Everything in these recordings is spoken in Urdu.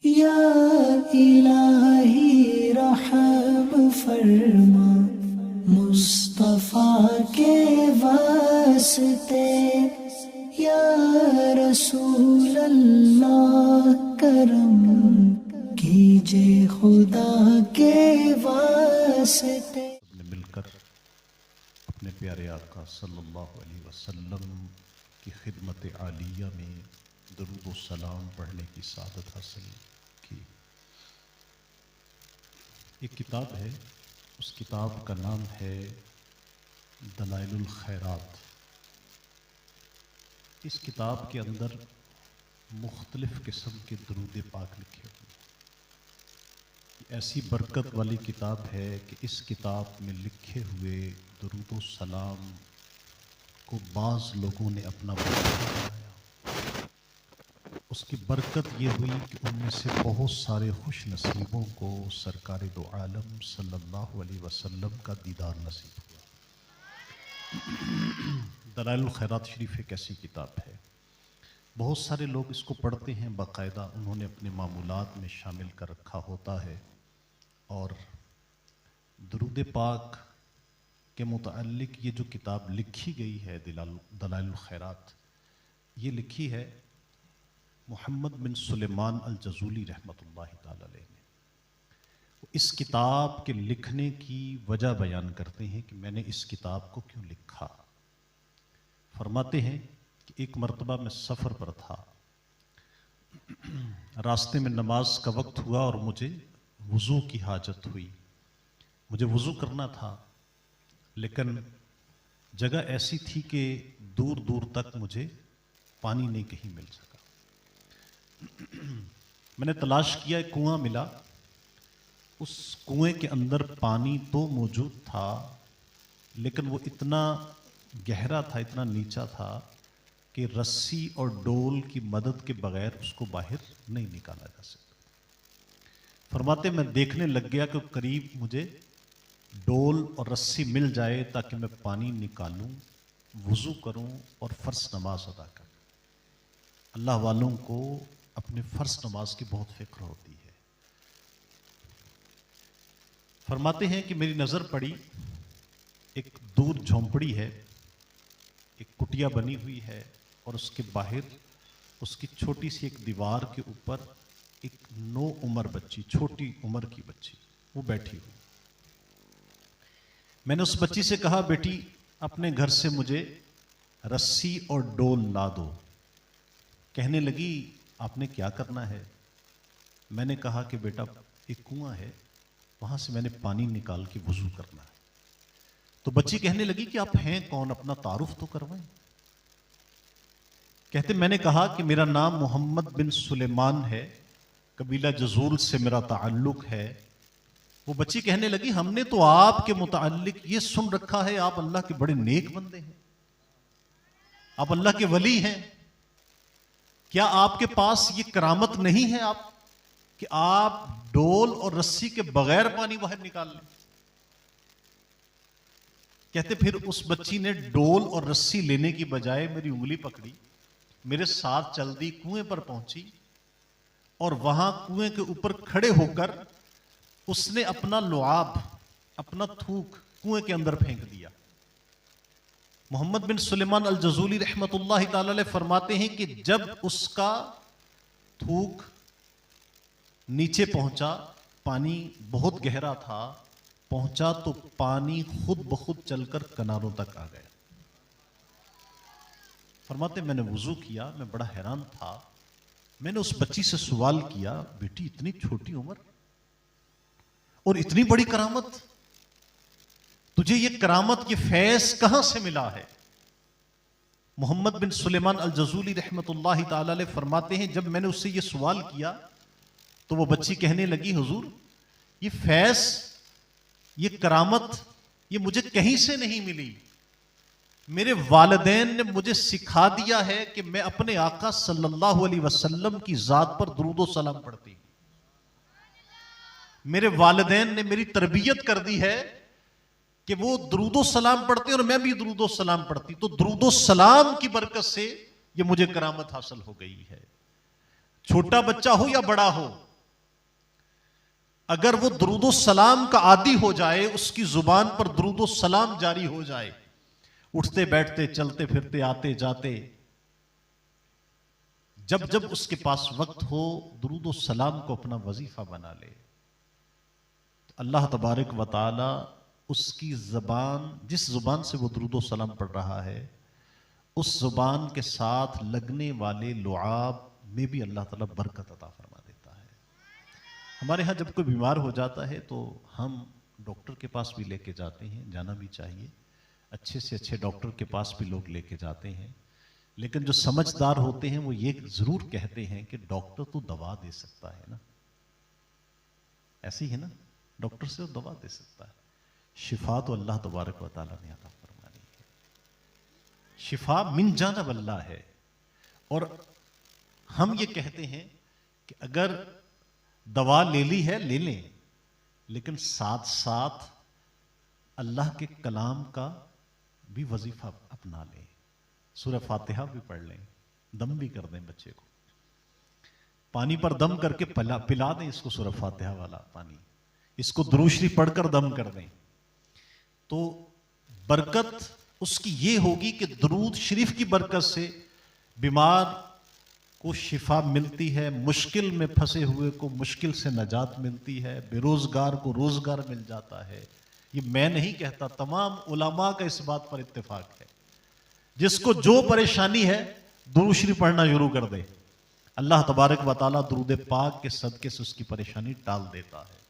یا الہی رحم فرما مصطفیٰ کے واسطے، یا رسول اللہ کرم کیجے خدا کے واسطے۔ مل کر اپنے پیارے آقا صلی اللہ علیہ وسلم کی خدمت عالیہ میں درود و سلام پڑھنے کی سعادت حاصل کی۔ ایک کتاب ہے، اس کتاب کا نام ہے دلائل الخیرات۔ اس کتاب کے اندر مختلف قسم کے درود پاک لکھے ہوئے ہیں۔ ایسی برکت والی کتاب ہے کہ اس کتاب میں لکھے ہوئے درود و سلام کو بعض لوگوں نے اپنا بنایا۔ اس کی برکت یہ ہوئی کہ ان میں سے بہت سارے خوش نصیبوں کو سرکار دو عالم صلی اللہ علیہ وسلم کا دیدار نصیب ہوا۔ دلائل الخیرات شریف ایک ایسی کتاب ہے، بہت سارے لوگ اس کو پڑھتے ہیں، باقاعدہ انہوں نے اپنے معمولات میں شامل کر رکھا ہوتا ہے، اور درود پاک کے متعلق یہ جو کتاب لکھی گئی ہے دلائل الخیرات، یہ لکھی ہے محمد بن سلیمان الجزولی رحمۃ اللہ تعالی علیہ نے۔ اس کتاب کے لکھنے کی وجہ بیان کرتے ہیں کہ میں نے اس کتاب کو کیوں لکھا۔ فرماتے ہیں کہ ایک مرتبہ میں سفر پر تھا، راستے میں نماز کا وقت ہوا اور مجھے وضو کی حاجت ہوئی۔ مجھے وضو کرنا تھا، لیکن جگہ ایسی تھی کہ دور دور تک مجھے پانی نہیں کہیں مل سکا۔ میں نے تلاش کیا، ایک کنواں ملا، اس کنویں کے اندر پانی تو موجود تھا، لیکن وہ اتنا گہرا تھا، اتنا نیچا تھا کہ رسی اور ڈول کی مدد کے بغیر اس کو باہر نہیں نکالا جا سکتا۔ فرماتے میں دیکھنے لگ گیا کہ قریب مجھے ڈول اور رسی مل جائے تاکہ میں پانی نکالوں، وضو کروں اور فرض نماز ادا کروں۔ اللہ والوں کو اپنے فرض نماز کی بہت فکر ہوتی ہے۔ فرماتے ہیں کہ میری نظر پڑی، ایک دور جھونپڑی ہے، ایک کٹیا بنی ہوئی ہے، اور اس کے باہر اس کی چھوٹی سی ایک دیوار کے اوپر ایک نو عمر بچی، چھوٹی عمر کی بچی، وہ بیٹھی ہوئی۔ میں نے اس بچی سے کہا، بیٹی اپنے گھر سے مجھے رسی اور ڈول لا دو۔ کہنے لگی، آپ نے کیا کرنا ہے؟ میں نے کہا کہ بیٹا ایک کنواں ہے، وہاں سے میں نے پانی نکال کے وضو کرنا ہے۔ تو بچی کہنے لگی کہ آپ ہیں کون، اپنا تعارف تو کروائیں۔ کہتے میں نے کہا کہ میرا نام محمد بن سلیمان ہے، قبیلہ جزول سے میرا تعلق ہے۔ وہ بچی کہنے لگی، ہم نے تو آپ کے متعلق یہ سن رکھا ہے، آپ اللہ کے بڑے نیک بندے ہیں، آپ اللہ کے ولی ہیں، کیا آپ کے پاس یہ کرامت نہیں ہے آپ کہ آپ ڈول اور رسی کے بغیر پانی باہر نکال لیں؟ کہتے پھر اس بچی نے ڈول اور رسی لینے کی بجائے میری انگلی پکڑی، میرے ساتھ چل دی، کنویں پر پہنچی، اور وہاں کنویں کے اوپر کھڑے ہو کر اس نے اپنا لعاب، اپنا تھوک کنویں کے اندر پھینک دیا۔ محمد بن سلیمان الجزولی رحمۃ اللہ تعالی علیہ فرماتے ہیں کہ جب اس کا تھوک نیچے پہنچا، پانی بہت گہرا تھا، پہنچا تو پانی خود بخود چل کر کناروں تک آ گیا۔ فرماتے میں نے وضو کیا، میں بڑا حیران تھا۔ میں نے اس بچی سے سوال کیا، بیٹی اتنی چھوٹی عمر اور اتنی بڑی کرامت، تجھے یہ کرامت، یہ فیض کہاں سے ملا ہے؟ محمد بن سلیمان الجزولی رحمۃ اللہ تعالی علیہ فرماتے ہیں جب میں نے اس سے یہ سوال کیا تو وہ بچی کہنے لگی، حضور یہ فیض، یہ کرامت، یہ مجھے کہیں سے نہیں ملی، میرے والدین نے مجھے سکھا دیا ہے کہ میں اپنے آقا صلی اللہ علیہ وسلم کی ذات پر درود و سلام پڑھتی ہوں۔ میرے والدین نے میری تربیت کر دی ہے کہ وہ درود و سلام پڑھتے ہیں اور میں بھی درود و سلام پڑھتی، تو درود و سلام کی برکت سے یہ مجھے کرامت حاصل ہو گئی ہے۔ چھوٹا بچہ ہو یا بڑا ہو، اگر وہ درود و سلام کا عادی ہو جائے، اس کی زبان پر درود و سلام جاری ہو جائے، اٹھتے بیٹھتے چلتے پھرتے آتے جاتے، جب جب اس کے پاس وقت ہو درود و سلام کو اپنا وظیفہ بنا لے، تو اللہ تبارک و تعالی اس کی زبان، جس زبان سے وہ درود و سلام پڑھ رہا ہے، اس زبان کے ساتھ لگنے والے لعاب میں بھی اللہ تعالیٰ برکت عطا فرما دیتا ہے۔ ہمارے ہاں جب کوئی بیمار ہو جاتا ہے تو ہم ڈاکٹر کے پاس بھی لے کے جاتے ہیں، جانا بھی چاہیے، اچھے سے اچھے ڈاکٹر کے پاس بھی لوگ لے کے جاتے ہیں، لیکن جو سمجھدار ہوتے ہیں وہ یہ ضرور کہتے ہیں کہ ڈاکٹر تو دوا دے سکتا ہے نا، ایسی ہے نا، ڈاکٹر سے دوا دے سکتا ہے، شفا تو اللہ تبارک و تعالیٰ نے عطا فرمانی ہے، شفا من جانب اللہ ہے۔ اور ہم یہ کہتے ہیں کہ اگر دوا لے لی ہے لے لیں، لیکن ساتھ ساتھ اللہ کے کلام کا بھی وظیفہ اپنا لیں، سورہ فاتحہ بھی پڑھ لیں، دم بھی کر دیں بچے کو، پانی پر دم کر کے پلا دیں اس کو سورہ فاتحہ والا پانی، اس کو درود شریف پڑھ کر دم کر دیں، تو برکت اس کی یہ ہوگی کہ درود شریف کی برکت سے بیمار کو شفا ملتی ہے، مشکل میں پھنسے ہوئے کو مشکل سے نجات ملتی ہے، بے روزگار کو روزگار مل جاتا ہے۔ یہ میں نہیں کہتا، تمام علماء کا اس بات پر اتفاق ہے، جس کو جو پریشانی ہے درود شریف پڑھنا شروع کر دے، اللہ تبارک و تعالیٰ درود پاک کے صدقے سے اس کی پریشانی ٹال دیتا ہے۔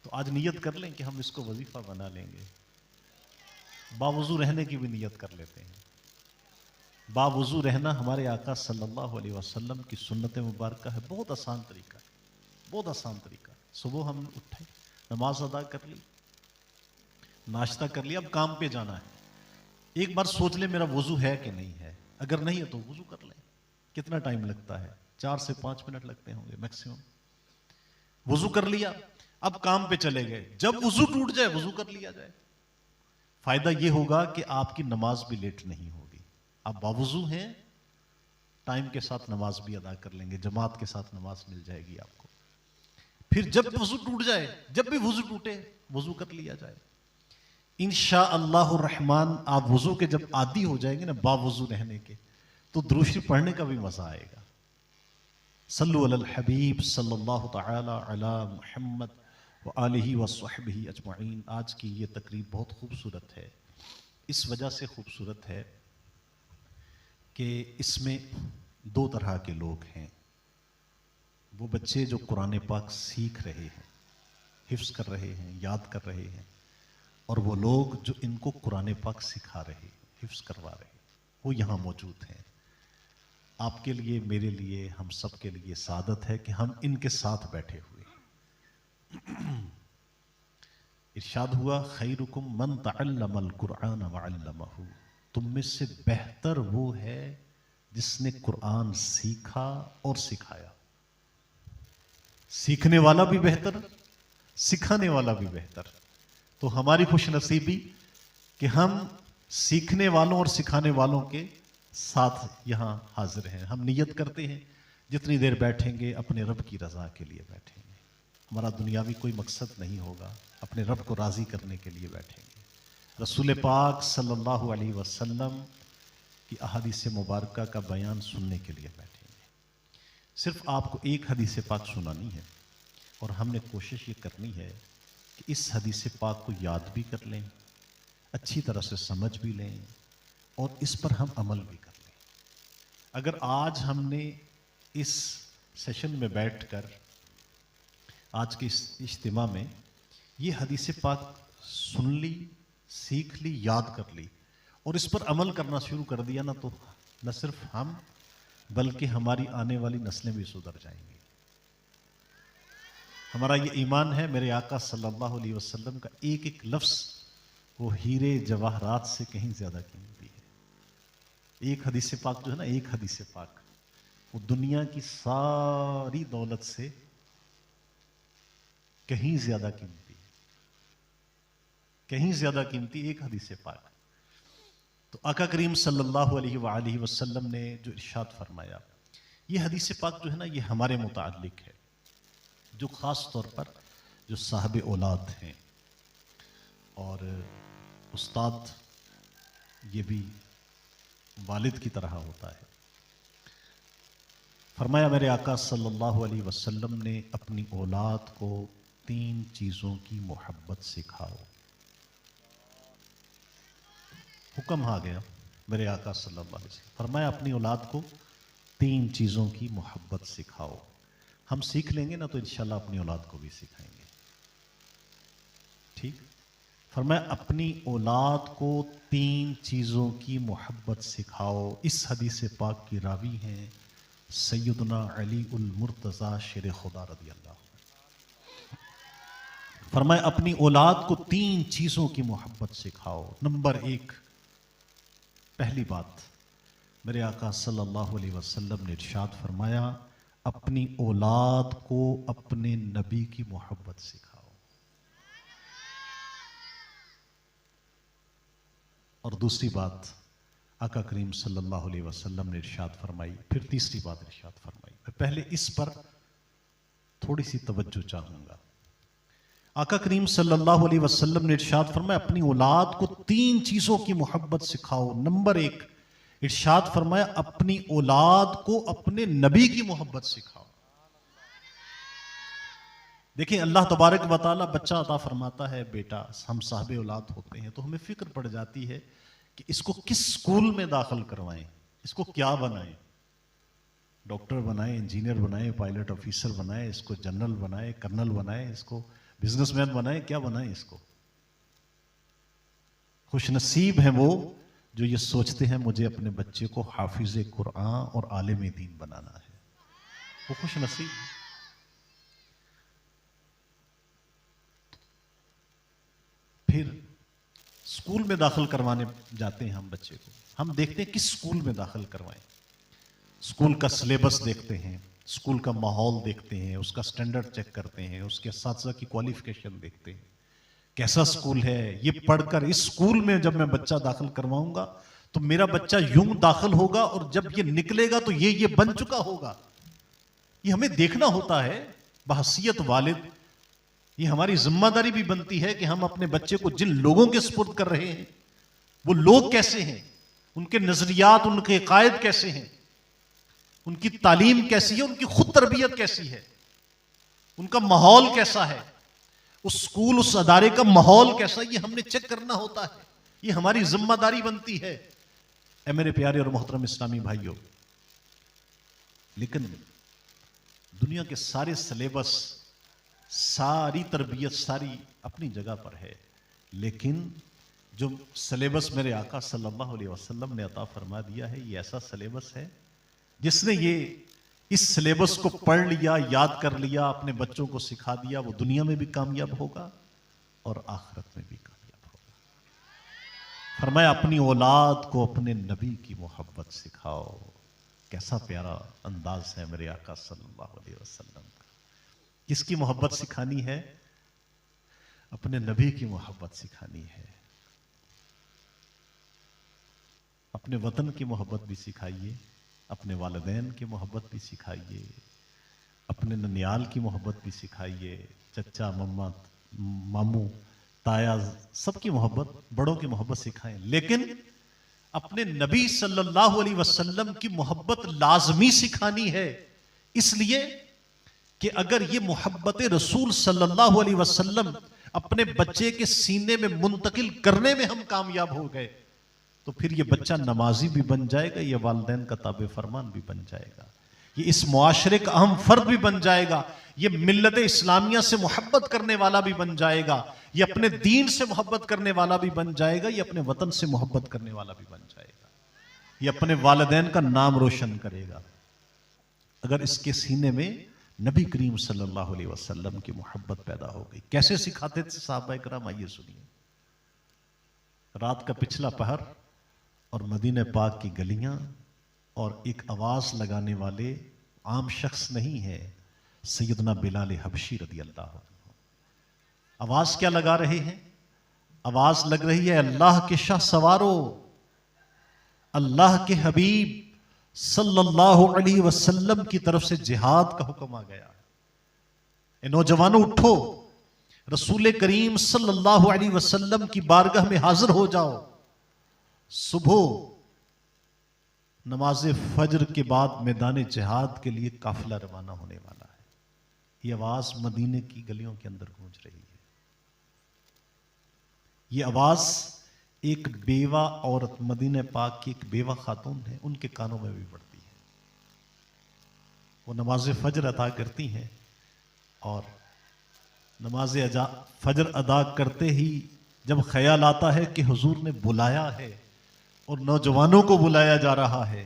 تو آج نیت کر لیں کہ ہم اس کو وظیفہ بنا لیں گے، باوضو رہنے کی بھی نیت کر لیتے ہیں۔ باوضو رہنا ہمارے آقا صلی اللہ علیہ وسلم کی سنت مبارکہ ہے، بہت آسان طریقہ ہے، بہت آسان طریقہ ہے۔ صبح ہم اٹھے، نماز ادا کر لی، ناشتہ کر لیا، اب کام پہ جانا ہے، ایک بار سوچ لیں میرا وضو ہے کہ نہیں ہے، اگر نہیں ہے تو وضو کر لیں۔ کتنا ٹائم لگتا ہے؟ 4 سے 5 منٹ لگتے ہوں گے میکسیمم۔ وضو کر لیا، اب کام پہ چلے گئے، جب وضو ٹوٹ جائے وضو کر لیا جائے۔ فائدہ یہ ہوگا کہ آپ کی نماز بھی لیٹ نہیں ہوگی، آپ باوضو ہیں، ٹائم کے ساتھ نماز بھی ادا کر لیں گے، جماعت کے ساتھ نماز مل جائے گی آپ کو۔ پھر جب وضو ٹوٹ جائے، جب بھی وضو ٹوٹے وضو کر لیا جائے، انشاءاللہ الرحمن آپ وضو کے جب عادی ہو جائیں گے نا باوضو رہنے کے، تو درود شریف پڑھنے کا بھی مزہ آئے گا۔ صلو علی الحبیب صلی اللہ تعالی علی محمد وآلہ وصحبہ اجمعین۔ آج کی یہ تقریب بہت خوبصورت ہے، اس وجہ سے خوبصورت ہے کہ اس میں 2 طرح کے لوگ ہیں، وہ بچے جو قرآن پاک سیکھ رہے ہیں، حفظ کر رہے ہیں، یاد کر رہے ہیں، اور وہ لوگ جو ان کو قرآن پاک سکھا رہے ہیں، حفظ کروا رہے ہیں، وہ یہاں موجود ہیں۔ آپ کے لیے، میرے لیے، ہم سب کے لیے سعادت ہے کہ ہم ان کے ساتھ بیٹھے ہوئے ہیں۔ ارشاد ہوا خیرکم من تعلم القرآن وعلمہ، تم میں سے بہتر وہ ہے جس نے قرآن سیکھا اور سکھایا۔ سیکھنے والا بھی بہتر، سکھانے والا بھی بہتر۔ تو ہماری خوش نصیبی کہ ہم سیکھنے والوں اور سکھانے والوں کے ساتھ یہاں حاضر ہیں۔ ہم نیت کرتے ہیں جتنی دیر بیٹھیں گے اپنے رب کی رضا کے لیے بیٹھیں گے، ہمارا دنیاوی کوئی مقصد نہیں ہوگا، اپنے رب کو راضی کرنے کے لیے بیٹھیں گے، رسول پاک صلی اللہ علیہ وسلم کی احادیث مبارکہ کا بیان سننے کے لیے بیٹھیں گے۔ صرف آپ کو ایک حدیث پاک سنانی ہے، اور ہم نے کوشش یہ کرنی ہے کہ اس حدیث پاک کو یاد بھی کر لیں، اچھی طرح سے سمجھ بھی لیں، اور اس پر ہم عمل بھی کر لیں۔ اگر آج ہم نے اس سیشن میں بیٹھ کر، آج کے اس اجتماع میں یہ حدیث پاک سن لی، سیکھ لی، یاد کر لی، اور اس پر عمل کرنا شروع کر دیا نا، تو نہ صرف ہم بلکہ ہماری آنے والی نسلیں بھی سدھر جائیں گی۔ ہمارا یہ ایمان ہے، میرے آقا صلی اللہ علیہ وسلم کا ایک ایک لفظ وہ ہیرے جواہرات سے کہیں زیادہ قیمتی ہے۔ ایک حدیث پاک جو ہے نا، ایک حدیث پاک وہ دنیا کی ساری دولت سے کہیں زیادہ قیمتی ہے، کہیں زیادہ قیمتی ایک حدیث پاک۔ تو آقا کریم صلی اللہ علیہ وآلہ وسلم نے جو ارشاد فرمایا، یہ حدیث پاک جو ہے نا، یہ ہمارے متعلق ہے۔ جو خاص طور پر جو صاحب اولاد ہیں، اور استاد یہ بھی والد کی طرح ہوتا ہے. فرمایا میرے آقا صلی اللہ علیہ وسلم نے اپنی اولاد کو 3 چیزوں کی محبت سکھاؤ. حکم آ گیا میرے آقا صلی اللہ علیہ وسلم. فرمایا اپنی اولاد کو 3 چیزوں کی محبت سکھاؤ. ہم سیکھ لیں گے نا تو انشاءاللہ اپنی اولاد کو بھی سکھائیں گے. ٹھیک. فرمایا اپنی اولاد کو 3 چیزوں کی محبت سکھاؤ. اس حدیث پاک کی راوی ہیں سیدنا علی المرتضی شیر خدا رضی اللہ عنہ. فرمایا اپنی اولاد کو 3 چیزوں کی محبت سکھاؤ. نمبر 1، پہلی بات میرے آقا صلی اللہ علیہ وسلم نے ارشاد فرمایا اپنی اولاد کو اپنے نبی کی محبت سکھاؤ. اور دوسری بات آقا کریم صلی اللہ علیہ وسلم نے ارشاد فرمائی. پھر تیسری بات ارشاد فرمائی. میں پہلے اس پر تھوڑی سی توجہ چاہوں گا. آقا کریم صلی اللہ علیہ وسلم نے ارشاد فرمایا اپنی اولاد کو 3 چیزوں کی محبت سکھاؤ. نمبر 1، ارشاد فرمایا اپنی اولاد کو اپنے نبی کی محبت سکھاؤ. دیکھیں اللہ تبارک و تعالیٰ بچہ عطا فرماتا ہے، بیٹا ہم صاحب اولاد ہوتے ہیں تو ہمیں فکر پڑ جاتی ہے کہ اس کو کس سکول میں داخل کروائیں، اس کو کیا بنائیں. ڈاکٹر بنائیں، انجینئر بنائیں، پائلٹ آفیسر بنائیں، اس کو جنرل بنائیں، کرنل بنائیں، اس کو بزنس مین بنائیں، کیا بنائیں اس کو. خوش نصیب ہیں وہ جو یہ سوچتے ہیں مجھے اپنے بچے کو حافظ قرآن اور عالم دین بنانا ہے. وہ خوش نصیب ہیں. پھر اسکول میں داخل کروانے جاتے ہیں ہم بچے کو، ہم دیکھتے ہیں کس اسکول میں داخل کروائیں. اسکول کا سلیبس دیکھتے ہیں، اسکول کا ماحول دیکھتے ہیں، اس کا سٹینڈرڈ چیک کرتے ہیں، اس کے اساتذہ کی کوالیفیکیشن دیکھتے ہیں کیسا اسکول ہے. یہ پڑھ کر اس اسکول میں جب میں بچہ داخل کرواؤں گا تو میرا بچہ یوں داخل ہوگا اور جب یہ نکلے گا تو یہ بن چکا ہوگا. یہ ہمیں دیکھنا ہوتا ہے بحیثیت والد. یہ ہماری ذمہ داری بھی بنتی ہے کہ ہم اپنے بچے کو جن لوگوں کے سپرد کر رہے ہیں وہ لوگ کیسے ہیں، ان کے نظریات، ان کے عقائد کیسے ہیں، ان کی تعلیم کیسی ہے، ان کی خود تربیت کیسی ہے، ان کا ماحول کیسا ہے، اس اسکول اس ادارے کا ماحول کیسا. یہ ہم نے چیک کرنا ہوتا ہے. یہ ہماری ذمہ داری بنتی ہے. اے میرے پیارے اور محترم اسلامی بھائیوں، لیکن دنیا کے سارے سلیبس، ساری تربیت، ساری اپنی جگہ پر ہے، لیکن جو سلیبس میرے آقا صلی اللہ علیہ وسلم نے عطا فرما دیا ہے یہ ایسا سلیبس ہے جس نے اس سلیبس کو پڑھ لیا، یاد کر لیا، اپنے بچوں کو سکھا دیا، وہ دنیا میں بھی کامیاب ہوگا اور آخرت میں بھی کامیاب ہوگا. فرمایا اپنی اولاد کو اپنے نبی کی محبت سکھاؤ. کیسا پیارا انداز ہے میرے آقا صلی اللہ علیہ وسلم کا. کس کی محبت سکھانی ہے؟ اپنے نبی کی محبت سکھانی ہے. اپنے وطن کی محبت بھی سکھائیے، اپنے والدین کی محبت بھی سکھائیے، اپنے ننیال کی محبت بھی سکھائیے، چچا، مما، ماموں، تایا، سب کی محبت، بڑوں کی محبت سکھائیں. لیکن اپنے نبی صلی اللہ علیہ وسلم کی محبت لازمی سکھانی ہے. اس لیے کہ اگر یہ محبت رسول صلی اللہ علیہ وسلم اپنے بچے کے سینے میں منتقل کرنے میں ہم کامیاب ہو گئے تو پھر یہ بچہ نمازی بھی بن جائے گا، یہ والدین کا تابع فرمان بھی بن جائے گا، یہ اس معاشرے کا اہم فرد بھی بن جائے گا، یہ ملت اسلامیہ سے محبت کرنے والا بھی بن جائے گا، یہ اپنے دین سے محبت کرنے والا بھی بن جائے گا، یہ اپنے وطن سے محبت کرنے والا بھی بن جائے گا، یہ اپنے والدین کا نام روشن کرے گا اگر اس کے سینے میں نبی کریم صلی اللہ علیہ وسلم کی محبت پیدا ہو گئی. کیسے سکھاتے تھے صحابہ کرام؟ آئیے سنیے. رات کا پچھلا پہر اور مدینہ پاک کی گلیاں اور ایک آواز لگانے والے عام شخص نہیں ہے، سیدنا بلال حبشی رضی اللہ عنہ. آواز کیا لگا رہے ہیں؟ آواز لگ رہی ہے اللہ کے شاہ سوارو، اللہ کے حبیب صلی اللہ علیہ وسلم کی طرف سے جہاد کا حکم آ گیا. اے نوجوانوں اٹھو، رسول کریم صلی اللہ علیہ وسلم کی بارگاہ میں حاضر ہو جاؤ. صبح نماز فجر کے بعد میدان جہاد کے لیے قافلہ روانہ ہونے والا ہے. یہ آواز مدینے کی گلیوں کے اندر گونج رہی ہے. یہ آواز ایک بیوہ عورت، مدینہ پاک کی ایک بیوہ خاتون ہے، ان کے کانوں میں بھی پڑتی ہے. وہ نماز فجر ادا کرتی ہیں اور نماز فجر ادا کرتے ہی جب خیال آتا ہے کہ حضور نے بلایا ہے اور نوجوانوں کو بلایا جا رہا ہے،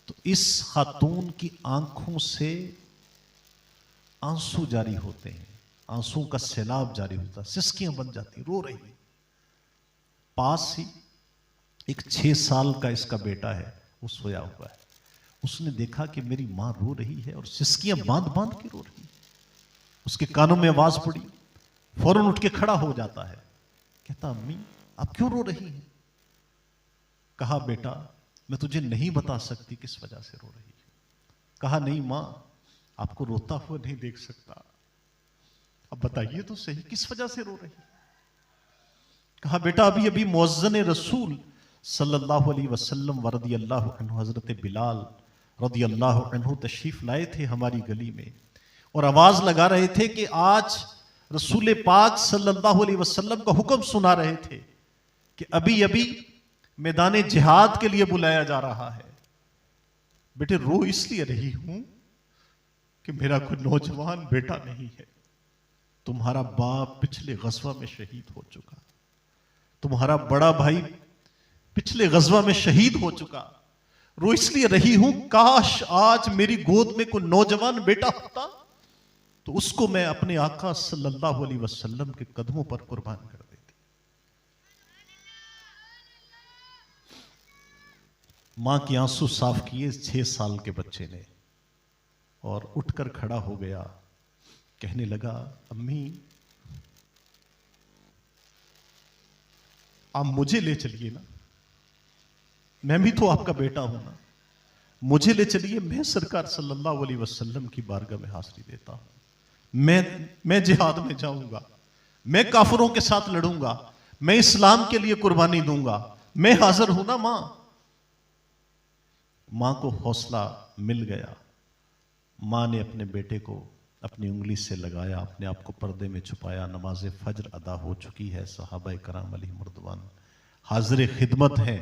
تو اس خاتون کی آنکھوں سے آنسو جاری ہوتے ہیں، آنسو کا سیلاب جاری ہوتا ہے، سسکیاں بن جاتی، رو رہی ہے. پاس ہی ایک 6 سال کا اس کا بیٹا ہے، وہ سویا ہوا ہے. اس نے دیکھا کہ میری ماں رو رہی ہے اور سسکیاں باندھ باندھ کے رو رہی ہے. اس کے کانوں میں آواز پڑی، فوراً اٹھ کے کھڑا ہو جاتا ہے. کہتا امی آپ کیوں رو رہی ہیں؟ کہا بیٹا میں تجھے نہیں بتا سکتی کس وجہ سے رو رہی ہے. کہا نہیں ماں، آپ کو روتا ہوا نہیں دیکھ سکتا، اب بتائیے تو صحیح کس وجہ سے رو رہی ہے. کہا بیٹا ابھی مؤذن رسول صلی اللہ علیہ وسلم ورضی اللہ عنہ حضرت بلال رضی اللہ عنہ تشریف لائے تھے ہماری گلی میں اور آواز لگا رہے تھے کہ آج رسول پاک صلی اللہ علیہ وسلم کا حکم سنا رہے تھے کہ ابھی میدان جہاد کے لیے بلایا جا رہا ہے. بیٹے رو اس لیے رہی ہوں کہ میرا کوئی نوجوان بیٹا نہیں ہے. تمہارا باپ پچھلے غزوہ میں شہید ہو چکا، تمہارا بڑا بھائی پچھلے غزوہ میں شہید ہو چکا. رو اس لیے رہی ہوں کاش آج میری گود میں کوئی نوجوان بیٹا ہوتا تو اس کو میں اپنے آقا صلی اللہ علیہ وسلم کے قدموں پر قربان کر دیتی. ماں کی آنسو صاف کیے 6 سال کے بچے نے اور اٹھ کر کھڑا ہو گیا. کہنے لگا امی آپ مجھے لے چلیے نا، میں بھی تو آپ کا بیٹا ہوں نا، مجھے لے چلیے، میں سرکار صلی اللہ علیہ وسلم کی بارگاہ میں حاضری دیتا ہوں. میں جہاد میں جاؤں گا، میں کافروں کے ساتھ لڑوں گا، میں اسلام کے لیے قربانی دوں گا، میں حاضر ہوں نا ماں. ماں کو حوصلہ مل گیا. ماں نے اپنے بیٹے کو اپنی انگلی سے لگایا، اپنے آپ کو پردے میں چھپایا. نماز فجر ادا ہو چکی ہے، صحابہ کرام علیہم رضوان حاضر خدمت ہیں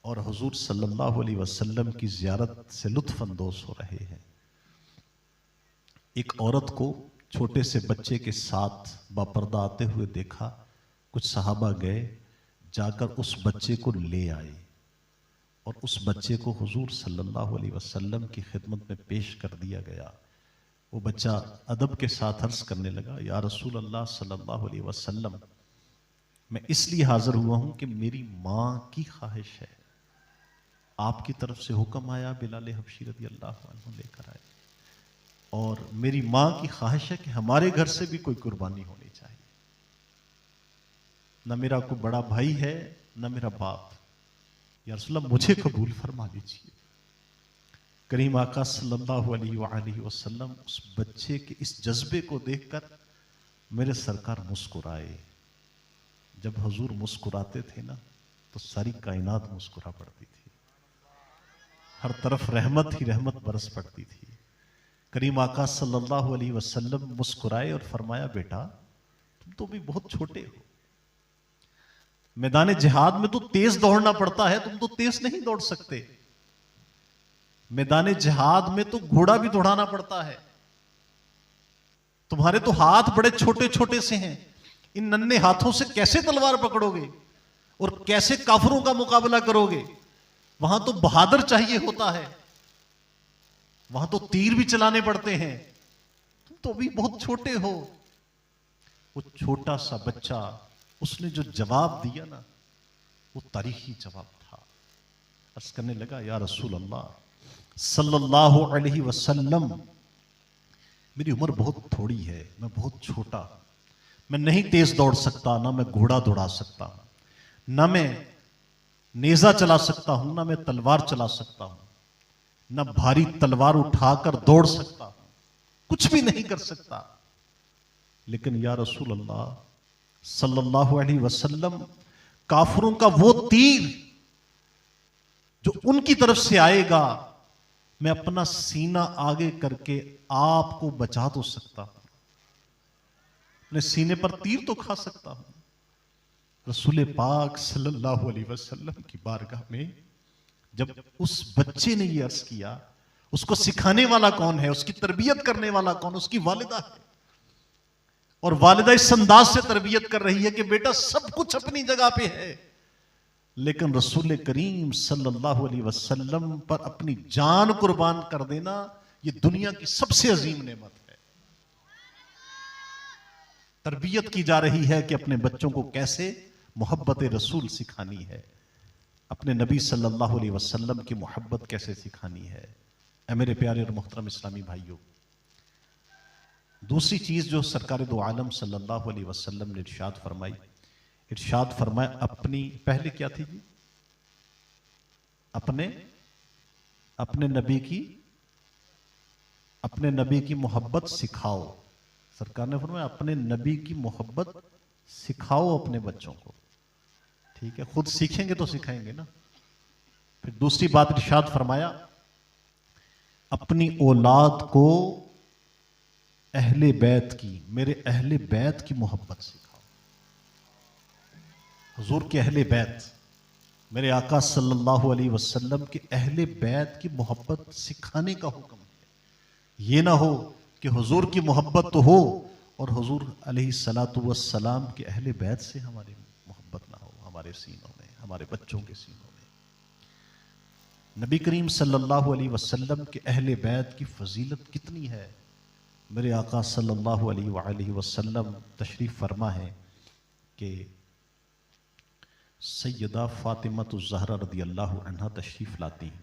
اور حضور صلی اللہ علیہ وسلم کی زیارت سے لطف اندوز ہو رہے ہیں. ایک عورت کو چھوٹے سے بچے کے ساتھ باپردہ آتے ہوئے دیکھا. کچھ صحابہ گئے، جا کر اس بچے کو لے آئے اور اس بچے کو حضور صلی اللہ علیہ وسلم کی خدمت میں پیش کر دیا گیا. وہ بچہ ادب کے ساتھ عرض کرنے لگا یا رسول اللہ صلی اللہ علیہ وسلم، میں اس لیے حاضر ہوا ہوں کہ میری ماں کی خواہش ہے، آپ کی طرف سے حکم آیا بلال حبشی رضی اللہ عنہ لے کر آئے اور میری ماں کی خواہش ہے کہ ہمارے گھر سے بھی کوئی قربانی ہونی چاہیے. نہ میرا کوئی بڑا بھائی ہے نہ میرا باپ، یا رسول اللہ مجھے قبول فرما لیجیے. کریم آقا صلی اللہ علیہ وآلہ وسلم اس بچے کے اس جذبے کو دیکھ کر میرے سرکار مسکرائے. جب حضور مسکراتے تھے نا تو ساری کائنات مسکرا پڑتی تھی، ہر طرف رحمت ہی رحمت برس پڑتی تھی. کریم آقا صلی اللہ علیہ وسلم مسکرائے اور فرمایا بیٹا تم تو بھی بہت چھوٹے ہو، میدان جہاد میں تو تیز دوڑنا پڑتا ہے، تم تو تیز نہیں دوڑ سکتے. میدان جہاد میں تو گھوڑا بھی دوڑانا پڑتا ہے، تمہارے تو ہاتھ بڑے چھوٹے چھوٹے سے ہیں، ان ننھے ہاتھوں سے کیسے تلوار پکڑو گے اور کیسے کافروں کا مقابلہ کرو گے؟ وہاں تو بہادر چاہیے ہوتا ہے، وہاں تو تیر بھی چلانے پڑتے ہیں، تم تو بھی بہت چھوٹے ہو. وہ چھوٹا سا بچہ اس نے جو جواب دیا نا وہ تاریخی جواب تھا. عرض کرنے لگا یا رسول اللہ صلی اللہ علیہ وسلم، میری عمر بہت تھوڑی ہے، میں بہت چھوٹا، میں نہیں تیز دوڑ سکتا، نہ میں گھوڑا دوڑا سکتا ہوں، نہ میں نیزہ چلا سکتا ہوں، نہ میں تلوار چلا سکتا ہوں، نہ بھاری تلوار اٹھا کر دوڑ سکتا ہوں، کچھ بھی نہیں کر سکتا. لیکن یا رسول اللہ صلی اللہ علیہ وسلم، کافروں کا وہ تیر جو ان کی طرف سے آئے گا، میں اپنا سینہ آگے کر کے آپ کو بچا تو سکتا ہوں، اپنے سینے پر تیر تو کھا سکتا ہوں۔ رسول پاک صلی اللہ علیہ وسلم کی بارگاہ میں جب اس بچے نے یہ عرض کیا، اس کو سکھانے والا کون ہے، اس کی تربیت کرنے والا کون، اس کی والدہ ہے، اور والدہ اس انداز سے تربیت کر رہی ہے کہ بیٹا سب کچھ اپنی جگہ پہ ہے، لیکن رسول کریم صلی اللہ علیہ وسلم پر اپنی جان قربان کر دینا یہ دنیا کی سب سے عظیم نعمت ہے۔ تربیت کی جا رہی ہے کہ اپنے بچوں کو کیسے محبت رسول سکھانی ہے، اپنے نبی صلی اللہ علیہ وسلم کی محبت کیسے سکھانی ہے۔ اے میرے پیارے اور محترم اسلامی بھائیوں، دوسری چیز جو سرکار دو عالم صلی اللہ علیہ وسلم نے ارشاد فرمایا اپنی، پہلے کیا تھی جی؟ اپنے نبی کی محبت سکھاؤ۔ سرکار نے فرمایا اپنے نبی کی محبت سکھاؤ اپنے بچوں کو، ٹھیک ہے، خود سیکھیں گے تو سکھائیں گے نا۔ پھر دوسری بات ارشاد فرمایا اپنی اولاد کو اہل بیت کی، میرے اہل بیت کی محبت سکھاؤ۔ حضور کے اہل بیت، میرے آقا صلی اللہ علیہ وسلم کے اہل بیت کی محبت سکھانے کا حکم ہے۔ یہ نہ ہو کہ حضور کی محبت تو ہو اور حضور علیہ الصلاۃ والسلام کے اہل بیت سے ہماری محبت نہ ہو ہمارے سینوں میں، ہمارے بچوں کے سینوں میں۔ نبی کریم صلی اللہ علیہ وسلم کے اہل بیت کی فضیلت کتنی ہے۔ میرے آقا صلی اللہ علیہ وآلہ وسلم تشریف فرما ہے کہ سیدہ فاطمہ الزہرا رضی اللہ عنہا تشریف لاتی ہیں،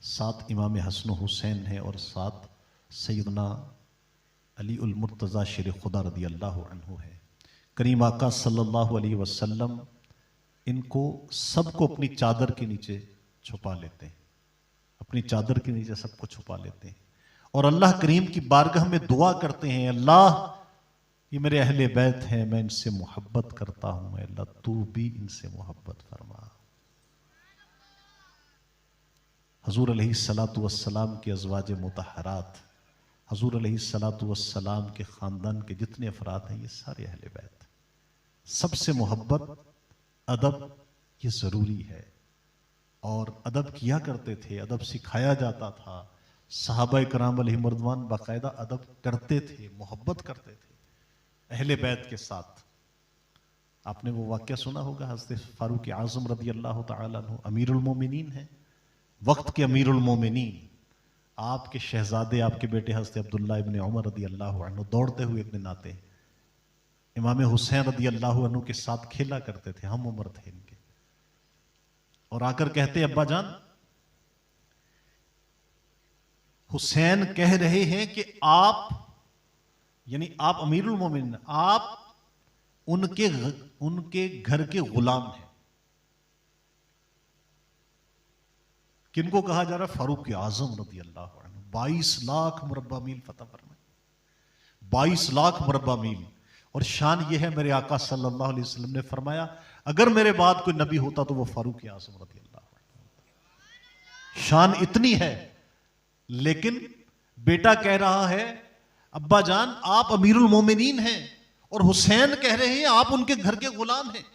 ساتھ امام حسن و حسین ہیں اور ساتھ سیدنا علی المرتضی شیر خدا رضی اللہ عنہ ہے۔ کریم آقا صلی اللہ علیہ وسلم ان کو سب کو اپنی چادر کے نیچے چھپا لیتے ہیں، اپنی چادر کے نیچے سب کو چھپا لیتے ہیں، اور اللہ کریم کی بارگاہ میں دعا کرتے ہیں اللہ یہ میرے اہل بیت ہیں، میں ان سے محبت کرتا ہوں، اے اللہ تو بھی ان سے محبت فرما۔ حضور علیہ الصلاۃ والسلام کے ازواج مطہرات، حضور علیہ الصلاۃ والسلام کے خاندان کے جتنے افراد ہیں یہ سارے اہل بیت، سب سے محبت، ادب یہ ضروری ہے، اور ادب کیا کرتے تھے، ادب سکھایا جاتا تھا۔ صحابہ کرام علیہم رضوان باقاعدہ ادب کرتے تھے، محبت کرتے تھے اہل بیت کے ساتھ۔ آپ نے وہ واقعہ سنا ہوگا، حضرت فاروق اعظم رضی اللہ تعالیٰ عنہ امیر المومنین ہیں، وقت کے امیر المومنین، آپ کے شہزادے، آپ کے بیٹے حضرت عبداللہ ابن عمر رضی اللہ عنہ دوڑتے ہوئے ایک دن آتے ہیں، امام حسین رضی اللہ عنہ کے ساتھ کھیلا کرتے تھے، ہم عمر تھے ان کے، اور آ کر کہتے ابا جان حسین کہہ رہے ہیں کہ آپ، یعنی آپ امیر المومنین، آپ ان کے گھر کے غلام ہیں۔ کن کو کہا جا رہا ہے؟ فاروق اعظم رضی اللہ عنہ۔ 22 لاکھ مربع میل فتح فرمائے، 22 لاکھ مربع میل، اور شان یہ ہے میرے آقا صلی اللہ علیہ وسلم نے فرمایا اگر میرے بعد کوئی نبی ہوتا تو وہ فاروق اعظم رضی اللہ عنہ۔ شان اتنی ہے، لیکن بیٹا کہہ رہا ہے ابا جان آپ امیر المومنین ہیں، اور حسین کہہ رہے ہیں آپ ان کے گھر کے غلام ہیں۔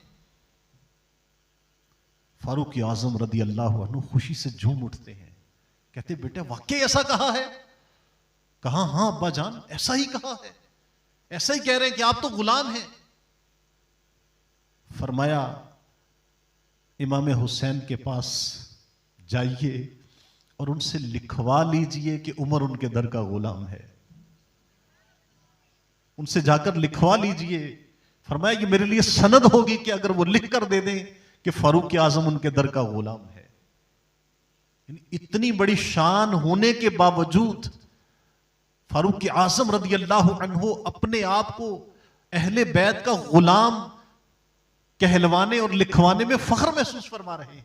فاروق اعظم رضی اللہ عنہ خوشی سے جھوم اٹھتے ہیں، کہتے بیٹا واقعی ایسا کہا ہے؟ کہا ہاں ابا جان ایسا ہی کہا ہے، ایسا ہی کہہ رہے ہیں کہ آپ تو غلام ہیں۔ فرمایا امام حسین کے پاس جائیے اور ان سے لکھوا لیجئے کہ عمر ان کے در کا غلام ہے، ان سے جا کر لکھوا لیجئے۔ فرمایا کہ میرے لیے سند ہوگی کہ اگر وہ لکھ کر دے دیں کہ فاروق اعظم ان کے در کا غلام ہے۔ یعنی اتنی بڑی شان ہونے کے باوجود فاروق اعظم رضی اللہ عنہ اپنے آپ کو اہل بیت کا غلام کہلوانے اور لکھوانے میں فخر محسوس فرما رہے ہیں۔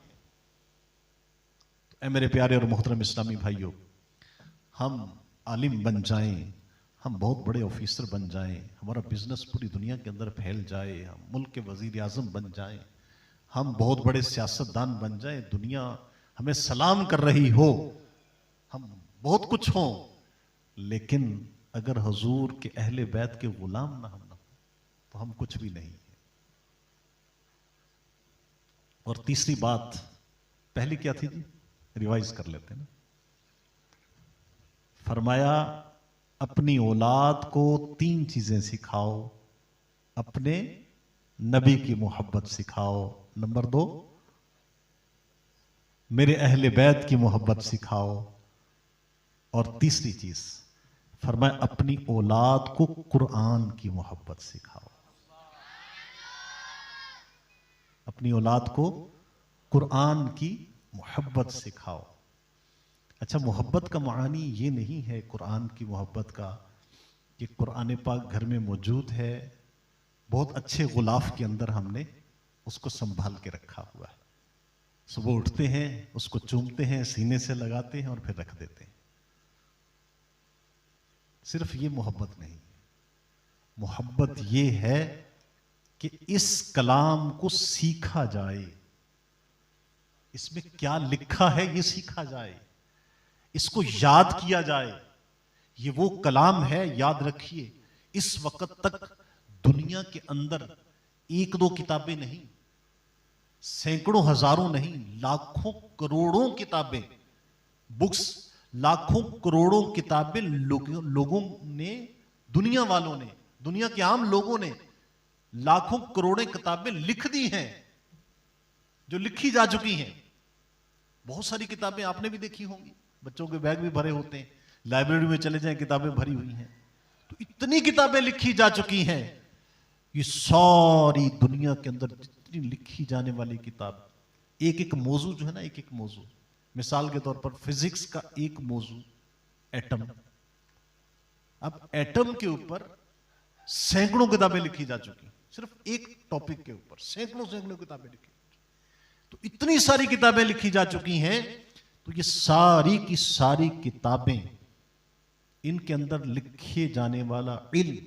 اے میرے پیارے اور محترم اسلامی بھائیوں، ہم عالم بن جائیں، ہم بہت بڑے آفیسر بن جائیں، ہمارا بزنس پوری دنیا کے اندر پھیل جائے، ہم ملک کے وزیر اعظم بن جائیں، ہم بہت بڑے سیاستدان بن جائیں، دنیا ہمیں سلام کر رہی ہو، ہم بہت کچھ ہوں، لیکن اگر حضور کے اہل بیت کے غلام نہ ہم نہ ہوں تو ہم کچھ بھی نہیں ہیں۔ اور تیسری بات، پہلی کیا تھی جی؟ ریوائز کر لیتے ہیں نا۔ فرمایا اپنی اولاد کو 3 چیزیں سکھاؤ، اپنے نبی کی محبت سکھاؤ، نمبر 2 میرے اہل بیت کی محبت سکھاؤ، اور تیسری چیز فرمایا اپنی اولاد کو قرآن کی محبت سکھاؤ، اپنی اولاد کو قرآن کی محبت سکھاؤ۔ اچھا، محبت کا معنی یہ نہیں ہے قرآن کی محبت کا کہ قرآن پاک گھر میں موجود ہے، بہت اچھے غلاف کے اندر ہم نے اس کو سنبھال کے رکھا ہوا ہے، صبح اٹھتے ہیں اس کو چومتے ہیں، سینے سے لگاتے ہیں اور پھر رکھ دیتے ہیں۔ صرف یہ محبت نہیں، محبت یہ ہے کہ اس کلام کو سیکھا جائے، اس میں کیا لکھا ہے یہ سیکھا جائے، اس کو یاد کیا جائے۔ یہ وہ کلام ہے، یاد رکھیے اس وقت تک دنیا کے اندر 1-2 کتابیں نہیں، سینکڑوں ہزاروں نہیں، لاکھوں کروڑوں کتابیں، بکس، لاکھوں کروڑوں کتابیں لوگوں نے، دنیا والوں نے، دنیا کے عام لوگوں نے لاکھوں کروڑیں کتابیں لکھ دی ہیں، جو لکھی جا چکی ہیں۔ بہت ساری کتابیں آپ نے بھی دیکھی ہوں گی، بچوں کے بیگ بھی بھرے ہوتے ہیں، لائبریری میں چلے جائیں کتابیں بھری ہوئی ہیں۔ تو اتنی کتابیں لکھی جا چکی ہیں، یہ ساری دنیا کے اندر جتنی لکھی جانے والی کتاب، ایک ایک موضوع جو ہے نا، ایک ایک موضوع، مثال کے طور پر فزکس کا ایک موضوع ایٹم، اب ایٹم کے اوپر سینکڑوں کتابیں لکھی جا چکی، صرف ایک ٹاپک کے اوپر سینکڑوں کتابیں لکھی۔ تو اتنی ساری کتابیں لکھی جا چکی ہیں، تو یہ ساری کی ساری کتابیں، ان کے اندر لکھے جانے والا علم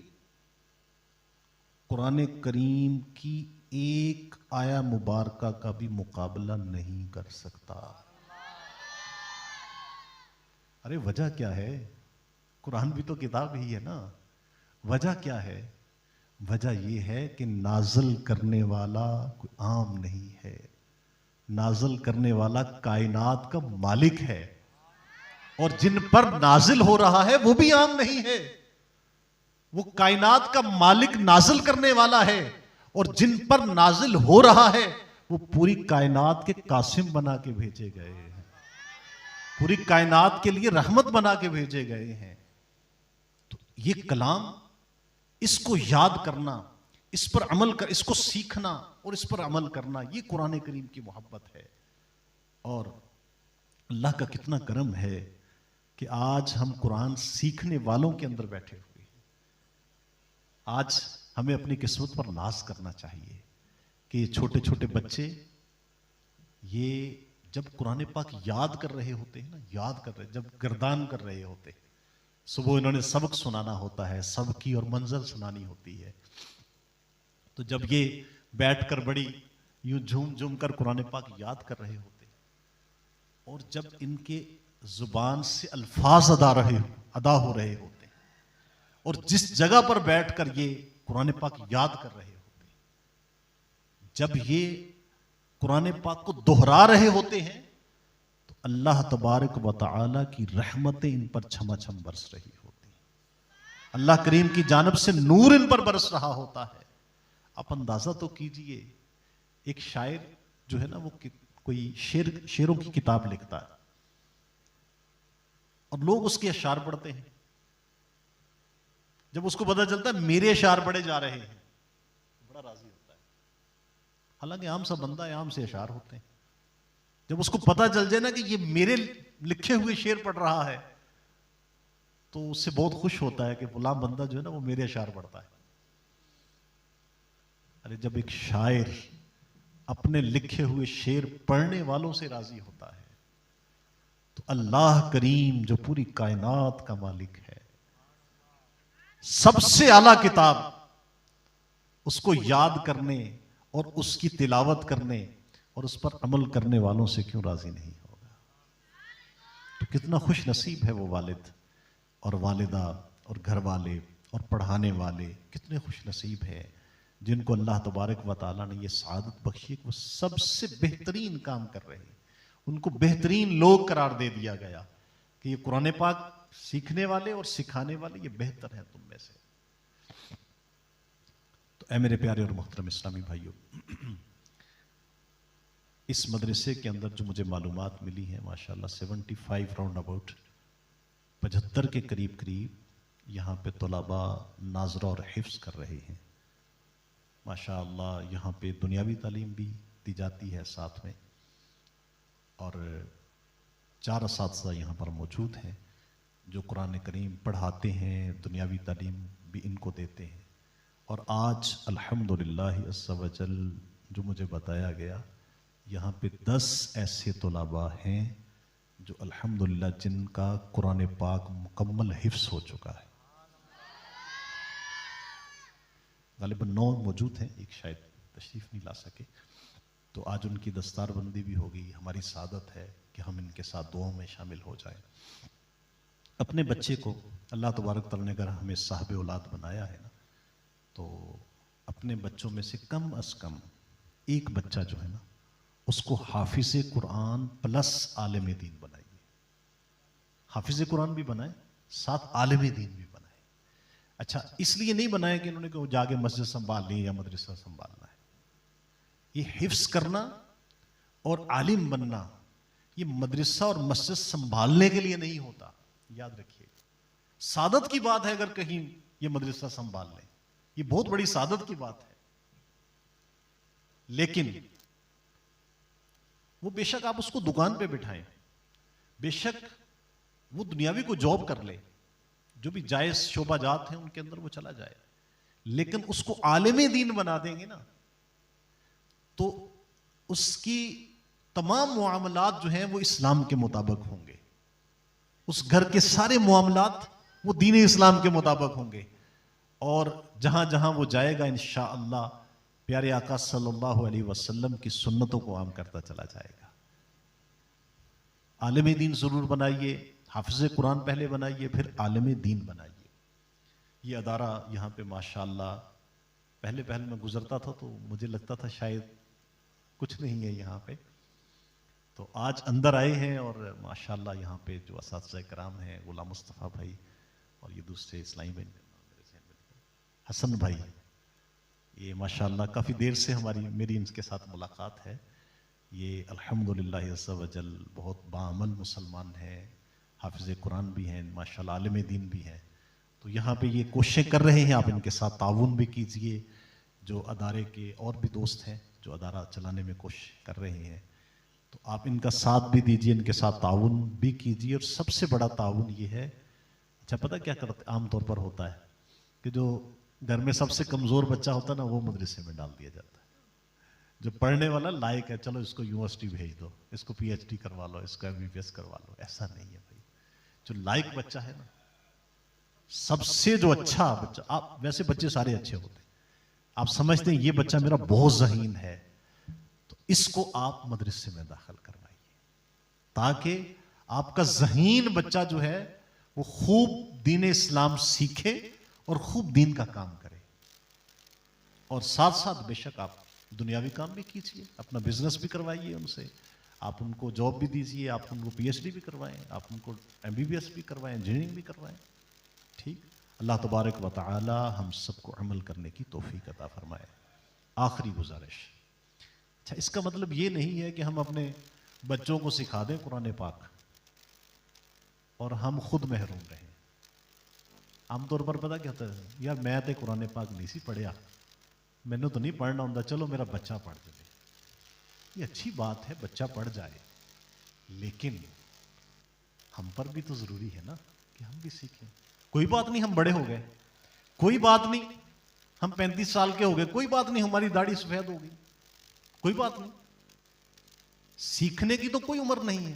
قرآن کریم کی ایک آیا مبارکہ کا بھی مقابلہ نہیں کر سکتا۔ ارے وجہ کیا ہے؟ قرآن بھی تو کتاب ہی ہے نا۔ وجہ کیا ہے؟ وجہ یہ ہے کہ نازل کرنے والا کوئی عام نہیں ہے، نازل کرنے والا کائنات کا مالک ہے، اور جن پر نازل ہو رہا ہے وہ بھی عام نہیں ہے، وہ کائنات کا مالک نازل کرنے والا ہے، اور جن پر نازل ہو رہا ہے وہ پوری کائنات کے قاسم بنا کے بھیجے گئے ہیں، پوری کائنات کے لیے رحمت بنا کے بھیجے گئے ہیں۔ تو یہ کلام، اس کو یاد کرنا، اس پر عمل کر، اس کو سیکھنا اور اس پر عمل کرنا، یہ قرآن کریم کی محبت ہے۔ اور اللہ کا کتنا کرم ہے کہ آج ہم قرآن سیکھنے والوں کے اندر بیٹھے ہوئے ہیں۔ آج ہمیں اپنی قسمت پر ناز کرنا چاہیے کہ یہ چھوٹے چھوٹے بچے، یہ جب قرآن پاک یاد کر رہے ہوتے ہیں نا، یاد کر رہے، جب گردان کر رہے ہوتے ہیں، صبح انہوں نے سبق سنانا ہوتا ہے، سبق کی اور منزل سنانی ہوتی ہے، تو جب یہ بیٹھ کر بڑی یوں جھوم جھوم کر قرآن پاک یاد کر رہے ہوتے، اور جب ان کے زبان سے الفاظ ادا ہو رہے ہوتے، اور جس جگہ پر بیٹھ کر یہ قرآن پاک یاد کر رہے ہوتے، جب یہ قرآن پاک کو دہرا رہے ہوتے ہیں، تو اللہ تبارک و تعالی کی رحمتیں ان پر چھما چھم برس رہی ہوتی ہیں، اللہ کریم کی جانب سے نور ان پر برس رہا ہوتا ہے۔ آپ اندازہ تو کیجئے، ایک شاعر جو ہے نا، وہ کوئی شعروں کی کتاب لکھتا ہے، اور لوگ اس کے اشعار پڑھتے ہیں، جب اس کو پتہ چلتا ہے میرے اشعار پڑھے جا رہے ہیں، بڑا راضی ہوتا ہے، حالانکہ عام سا بندہ ہے، عام سے اشعار ہوتے ہیں، جب اس کو پتہ چل جائے نا کہ یہ میرے لکھے ہوئے شعر پڑھ رہا ہے، تو اس سے بہت خوش ہوتا ہے کہ فلاں بندہ جو ہے نا وہ میرے اشعار پڑھتا ہے۔ ارے جب ایک شاعر اپنے لکھے ہوئے شعر پڑھنے والوں سے راضی ہوتا ہے، تو اللہ کریم جو پوری کائنات کا مالک ہے، سب سے اعلیٰ کتاب، اس کو یاد کرنے اور اس کی تلاوت کرنے اور اس پر عمل کرنے والوں سے کیوں راضی نہیں ہوگا؟ تو کتنا خوش نصیب ہے وہ والد اور والدہ اور گھر والے اور پڑھانے والے، کتنے خوش نصیب ہیں جن کو اللہ تبارک و تعالیٰ نے یہ سعادت بخشی کہ وہ سب سے بہترین کام کر رہے ہیں، ان کو بہترین لوگ قرار دے دیا گیا کہ یہ قرآن پاک سیکھنے والے اور سکھانے والے یہ بہتر ہیں تم میں سے۔ تو اے میرے پیارے اور محترم اسلامی بھائیوں، اس مدرسے کے اندر جو مجھے معلومات ملی ہیں ماشاءاللہ 75 راؤنڈ اباؤٹ 75 کے قریب یہاں پہ طلباء ناظرہ اور حفظ کر رہے ہیں ماشاءاللہ۔ یہاں پہ دنیاوی تعلیم بھی دی جاتی ہے ساتھ میں، اور 4 اساتذہ یہاں پر موجود ہیں جو قرآن کریم پڑھاتے ہیں، دنیاوی تعلیم بھی ان کو دیتے ہیں۔ اور آج الحمدللہ عز و جل جو مجھے بتایا گیا، یہاں پہ 10 ایسے طلباء ہیں جو الحمدللہ جن کا قرآن پاک مکمل حفظ ہو چکا ہے۔ غالباً 9 موجود ہیں، ایک شاید تشریف نہیں لا سکے، تو آج ان کی دستار بندی بھی ہوگی۔ ہماری سعادت ہے کہ ہم ان کے ساتھ دعاؤں میں شامل ہو جائیں۔ اپنے بچے کو اللہ تبارک تعالیٰ نے اگر ہمیں صاحب اولاد بنایا ہے نا، تو اپنے بچوں میں سے کم از کم ایک بچہ جو ہے نا، اس کو حافظ قرآن پلس عالم دین بنائیے۔ حافظ قرآن بھی بنائیں، ساتھ عالم دین بھی بنائیں۔ اچھا، اس لیے نہیں بنائے کہ انہوں نے کہ وہ جا کے مسجد سنبھال لی یا مدرسہ سنبھالنا ہے۔ یہ حفظ کرنا اور عالم بننا یہ مدرسہ اور مسجد سنبھالنے کے لیے نہیں ہوتا، یاد رکھیے۔ سعادت کی بات ہے اگر کہیں یہ مدرسہ سنبھال لیں، یہ بہت بڑی سعادت کی بات ہے، لیکن وہ بے شک آپ اس کو دکان پہ بٹھائیں، بے شک وہ دنیاوی کو جاب کر لے، جو بھی جائز شعبہ جات ہیں ان کے اندر وہ چلا جائے، لیکن اس کو عالم دین بنا دیں گے نا، تو اس کی تمام معاملات جو ہیں وہ اسلام کے مطابق ہوں گے، اس گھر کے سارے معاملات وہ دین اسلام کے مطابق ہوں گے، اور جہاں جہاں وہ جائے گا انشاءاللہ پیارے آقا صلی اللہ علیہ وسلم کی سنتوں کو عام کرتا چلا جائے گا۔ عالم دین ضرور بنائیے، حافظ قرآن پہلے بنائیے، پھر عالم دین بنائیے۔ یہ ادارہ یہاں پہ ماشاءاللہ پہلے میں گزرتا تھا تو مجھے لگتا تھا شاید کچھ نہیں ہے یہاں پہ، تو آج اندر آئے ہیں اور ماشاءاللہ یہاں پہ جو اساتذہ کرام ہیں، غلام مصطفیٰ بھائی اور یہ دوسرے اسلامی بھائی حسن بھائی، یہ ماشاءاللہ کافی دیر سے میری ان کے ساتھ ملاقات ہے۔ یہ الحمدللہ عز و جل بہت باعمل مسلمان ہیں، حافظ قرآن بھی ہیں ماشاءاللہ، عالم دین بھی ہیں، تو یہاں پہ یہ کوششیں کر رہے ہیں، آپ ان کے ساتھ تعاون بھی کیجئے۔ جو ادارے کے اور بھی دوست ہیں جو ادارہ چلانے میں کوشش کر رہے ہیں، تو آپ ان کا ساتھ بھی دیجئے، ان کے ساتھ تعاون بھی کیجئے۔ اور سب سے بڑا تعاون یہ ہے، اچھا پتہ کیا کرتے عام طور پر ہوتا ہے کہ جو گھر میں سب سے کمزور بچہ ہوتا ہے نا، وہ مدرسے میں ڈال دیا جاتا ہے۔ جو پڑھنے والا لائق ہے، چلو اس کو یونیورسٹی بھیج دو، اس کو پی ایچ ڈی کروا لو، اس کو MBBS کروا لو۔ ایسا نہیں ہے بھائی، جو لائق بچہ ہے نا، سب سے جو اچھا بچہ، آپ ویسے بچے سارے اچھے ہوتے ہیں، آپ سمجھتے ہیں یہ بچہ میرا بہت ذہین ہے، تو اس کو آپ مدرسے میں داخل کروائیے، تاکہ آپ کا ذہین بچہ جو ہے وہ خوب دین اسلام سیکھے اور خوب دین کا کام کرے، اور ساتھ ساتھ بے شک آپ دنیاوی کام بھی کیجیے، اپنا بزنس بھی کروائیے ان سے، آپ ان کو جاب بھی دیجیے، آپ ان کو PhD بھی کروائیں، آپ ان کو MBBS بھی کروائیں، انجینئرنگ بھی کروائیں، ٹھیک۔ اللہ تبارک و تعالی ہم سب کو عمل کرنے کی توفیق عطا فرمائے۔ آخری گزارش، اچھا اس کا مطلب یہ نہیں ہے کہ ہم اپنے بچوں کو سکھا دیں قرآن پاک اور ہم خود محروم رہیں۔ عام طور پر پتہ کیا ہوتا ہے، یار میں تے قرآن پاک نہیں سی پڑھیا، میں نے تو نہیں پڑھنا ہوں، چلو میرا بچہ پڑھ جائے۔ یہ اچھی بات ہے، بچہ پڑھ جائے، لیکن ہم پر بھی تو ضروری ہے نا کہ ہم بھی سیکھیں۔ کوئی بات نہیں ہم بڑے ہو گئے، کوئی بات نہیں ہم 35 سال کے ہو گئے، کوئی بات نہیں ہماری داڑھی سفید ہو گئی، کوئی بات نہیں، سیکھنے کی تو کوئی عمر نہیں ہے،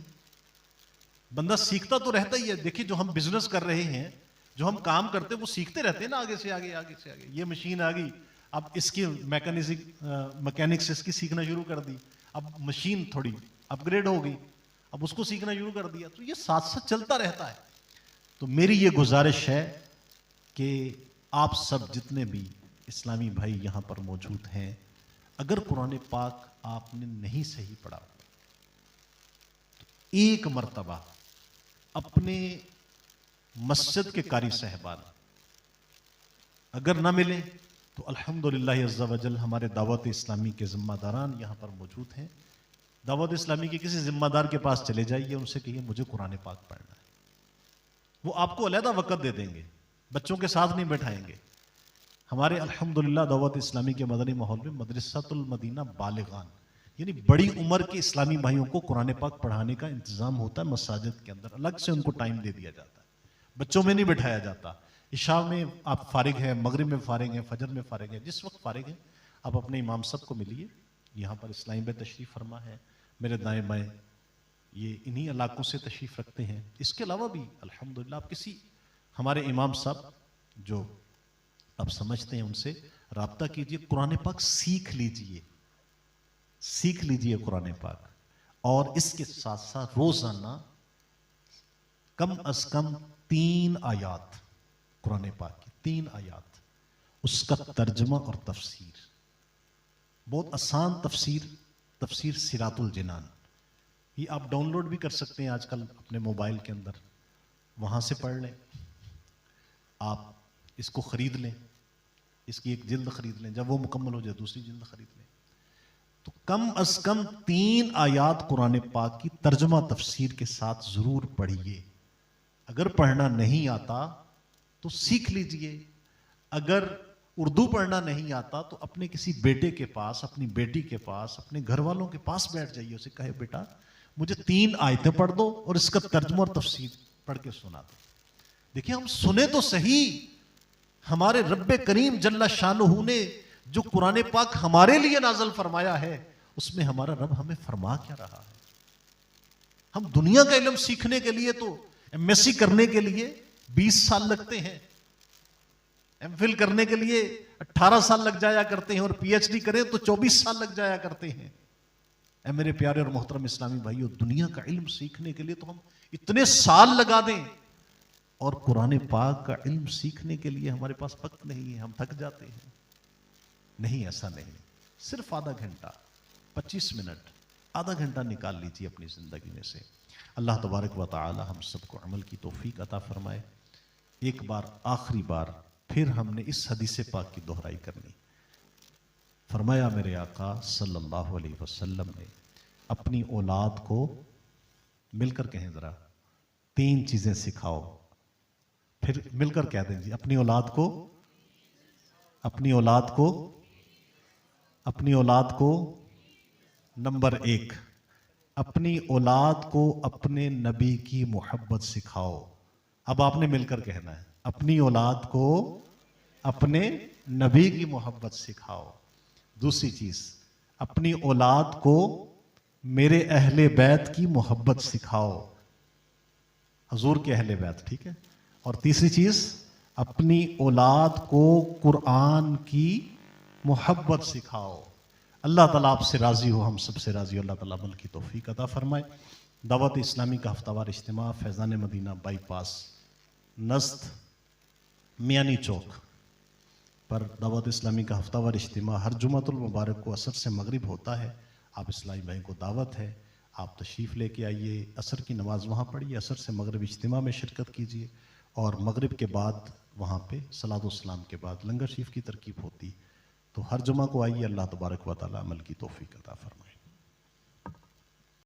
بندہ سیکھتا تو رہتا ہی ہے۔ دیکھیے جو ہم بزنس کر رہے ہیں جو ہم کام کرتے ہیں وہ سیکھتے رہتے ہیں نا، آگے سے آگے آگے سے آگے. یہ مشین آ گئی، اب اس کی میکینکس اس کی سیکھنا شروع کر دی، اب مشین تھوڑی اپ گریڈ ہو گئی، اب اس کو سیکھنا شروع کر دیا. تو یہ ساتھ ساتھ چلتا رہتا ہے. تو میری یہ گزارش ہے کہ آپ سب جتنے بھی اسلامی بھائی یہاں پر موجود ہیں، اگر قرآن پاک آپ نے نہیں صحیح پڑھا تو ایک مرتبہ اپنے مسجد کے قاری صاحبان اگر نہ ملیں تو الحمدللہ عز و جل ہمارے دعوت اسلامی کے ذمہ داران یہاں پر موجود ہیں. دعوت اسلامی کے کسی ذمہ دار کے پاس چلے جائیے، ان سے کہیے مجھے قرآن پاک پڑھنا ہے. وہ آپ کو علیحدہ وقت دے دیں گے، بچوں کے ساتھ نہیں بیٹھائیں گے. ہمارے الحمدللہ دعوت اسلامی کے مدنی ماحول میں مدرسۃ المدینہ بالغان، یعنی بڑی عمر کے اسلامی بھائیوں کو قرآن پاک پڑھانے کا انتظام ہوتا ہے مساجد کے اندر. الگ سے ان کو ٹائم دے دیا جاتا ہے، بچوں میں نہیں بٹھایا جاتا. عشاء میں آپ فارغ ہیں، مغرب میں فارغ ہیں، فجر میں فارغ ہیں، جس وقت فارغ ہیں آپ اپنے امام صاحب کو ملیے. یہاں پر اسلامی بھائی تشریف فرما ہے، میرے دائیں بائیں یہ انہی علاقوں سے تشریف رکھتے ہیں. اس کے علاوہ بھی الحمدللہ آپ کسی ہمارے امام صاحب جو آپ سمجھتے ہیں ان سے رابطہ کیجئے، قرآن پاک سیکھ لیجئے قرآن پاک. اور اس کے ساتھ ساتھ روزانہ کم از کم 3 آیات قرآن پاک کی، 3 آیات، اس کا ترجمہ اور تفسیر. بہت آسان تفسیر صراط الجنان، یہ آپ ڈاؤن لوڈ بھی کر سکتے ہیں آج کل اپنے موبائل کے اندر، وہاں سے پڑھ لیں. آپ اس کو خرید لیں، اس کی ایک جلد خرید لیں، جب وہ مکمل ہو جائے دوسری جلد خرید لیں. تو کم از کم 3 آیات قرآن پاک کی ترجمہ تفسیر کے ساتھ ضرور پڑھیے. اگر پڑھنا نہیں آتا تو سیکھ لیجئے. اگر اردو پڑھنا نہیں آتا تو اپنے کسی بیٹے کے پاس، اپنی بیٹی کے پاس، اپنے گھر والوں کے پاس بیٹھ جائیے، اسے کہے بیٹا مجھے 3 آیتیں پڑھ دو اور اس کا ترجمہ اور تفسیر پڑھ کے سنا دو. دیکھیں ہم سنیں تو صحیح، ہمارے رب کریم جل شانہ نے جو قرآن پاک ہمارے لیے نازل فرمایا ہے اس میں ہمارا رب ہمیں فرما کیا رہا ہے. ہم دنیا کا علم سیکھنے کے لیے تو ایم ایس سی کرنے کے لیے 20 سال لگتے ہیں، ایم فل کرنے کے لیے 18 سال لگ جایا کرتے ہیں، اور پی ایچ ڈی کریں تو 24 سال لگ جایا کرتے ہیں. اے میرے پیارے اور محترم اسلامی بھائیو، دنیا کا علم سیکھنے کے لیے تو ہم اتنے سال لگا دیں، اور قرآن پاک کا علم سیکھنے کے لیے ہمارے پاس وقت نہیں ہے، ہم تھک جاتے ہیں. نہیں، ایسا نہیں. صرف آدھا گھنٹہ، 25 منٹ، آدھا گھنٹہ نکال لیجیے اپنی زندگی میں سے. اللہ تبارک و تعالی ہم سب کو عمل کی توفیق عطا فرمائے. ایک بار آخری بار پھر ہم نے اس حدیث پاک کی دہرائی کرنی. فرمایا میرے آقا صلی اللہ علیہ وسلم نے اپنی اولاد کو، مل کر کہیں ذرا، 3 چیزیں سکھاؤ. پھر مل کر کہہ دیں جی، اپنی اولاد کو نمبر 1، اپنی اولاد کو اپنے نبی کی محبت سکھاؤ. اب آپ نے مل کر کہنا ہے، اپنی اولاد کو اپنے نبی کی محبت سکھاؤ. دوسری چیز، اپنی اولاد کو میرے اہل بیت کی محبت سکھاؤ، حضور کے اہل بیت، ٹھیک ہے. اور تیسری چیز، اپنی اولاد کو قرآن کی محبت سکھاؤ. اللہ تعالیٰ آپ سے راضی ہو، ہم سب سے راضی ہو. اللہ تعالیٰ عمل کی توفیق عطا فرمائے. دعوت اسلامی کا ہفتہ وار اجتماع فیضان مدینہ بائی پاس نزد میانی چوک پر دعوت اسلامی کا ہفتہ وار اجتماع ہر جمعۃ المبارک کو عصر سے مغرب ہوتا ہے. آپ اسلامی بھائی کو دعوت ہے، آپ تشریف لے کے آئیے، عصر کی نماز وہاں پڑھیے، عصر سے مغرب اجتماع میں شرکت کیجیے، اور مغرب کے بعد وہاں پہ صلاۃ والسلام کے بعد لنگر شریف کی ترکیب ہوتی. تو ہر جمعہ کو آئیے. اللہ تبارک و تعالی عمل کی توفیق عطا فرمائے.